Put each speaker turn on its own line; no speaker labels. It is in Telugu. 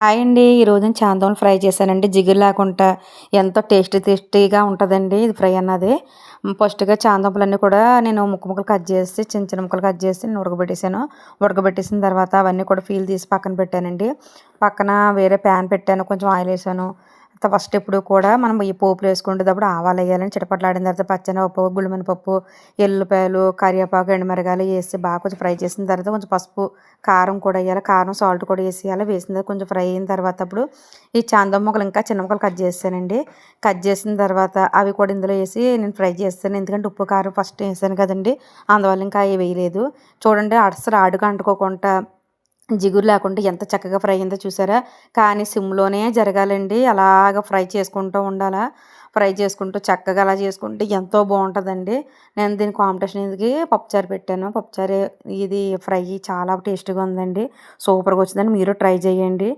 హాయ్ అండి. ఈరోజు నేను చామదుంపలు ఫ్రై చేశానండి. జిగురు లేకుండా ఎంతో టేస్టీగా ఉంటదండి ఇది ఫ్రై అన్నది. ఫస్ట్‌గా చామదుంపలన్నీ కూడా నేను ముక్కలు కట్ చేసి చిన్న చిన్న ముక్కలు కట్ చేసి నేను ఉడకబెట్టేసాను. ఉడకబెట్టేసిన తర్వాత అవన్నీ కూడా పీల్ తీసి పక్కన పెట్టానండి. పక్కన వేరే ప్యాన్ పెట్టాను. కొంచెం ఆయిల్ ఏసాను. ఫస్ట్ ఎప్పుడు కూడా మనం ఈ పోపులు వేసుకునేటప్పుడు ఆవాలు వేయాలని చిటపటలాడిన తర్వాత పచ్చెనపప్పు, గుండుమినపప్పు, ఎల్లుల్లిపాయలు, కరివేపాకు, ఎండుమిరగాయలు వేసి బాగా కొంచెం ఫ్రై చేసిన తర్వాత కొంచెం పసుపు, కారం కూడా వేయాలి. కారం, సాల్ట్ కూడా వేసేయాలి. వేసిన తర్వాత కొంచెం ఫ్రై అయిన తర్వాత అప్పుడు ఈ చామదుంప ముక్కలు ఇంకా చిన్న ముక్కలు కట్ చేసానండి. కట్ చేసిన తర్వాత అవి కూడా ఇందులో వేసి నేను ఫ్రై చేస్తాను. ఎందుకంటే ఉప్పు, కారం ఫస్ట్ వేసాను కదండి. అందువల్ల ఇంకా అవి వేయలేదు. చూడండి అసలు అడుగు అంటుకోకుండా జిగురు లేకుండా ఎంత చక్కగా ఫ్రై అయిందో చూసారా? కానీ సిమ్‌లోనే జరగాలండి. అలాగా ఫ్రై చేసుకుంటూ ఉండాలా. ఫ్రై చేసుకుంటూ చక్కగా అలా చేసుకుంటే ఎంతో బావుంటదండి. నేను దీని కాంపిటీషన్ ఇదికి పప్పుచారు పెట్టాను. పప్పుచారు ఇది ఫ్రై చాలా టేస్టీగా ఉందండి. సూపర్‌గా వచ్చిందండి. మీరు ట్రై చేయండి.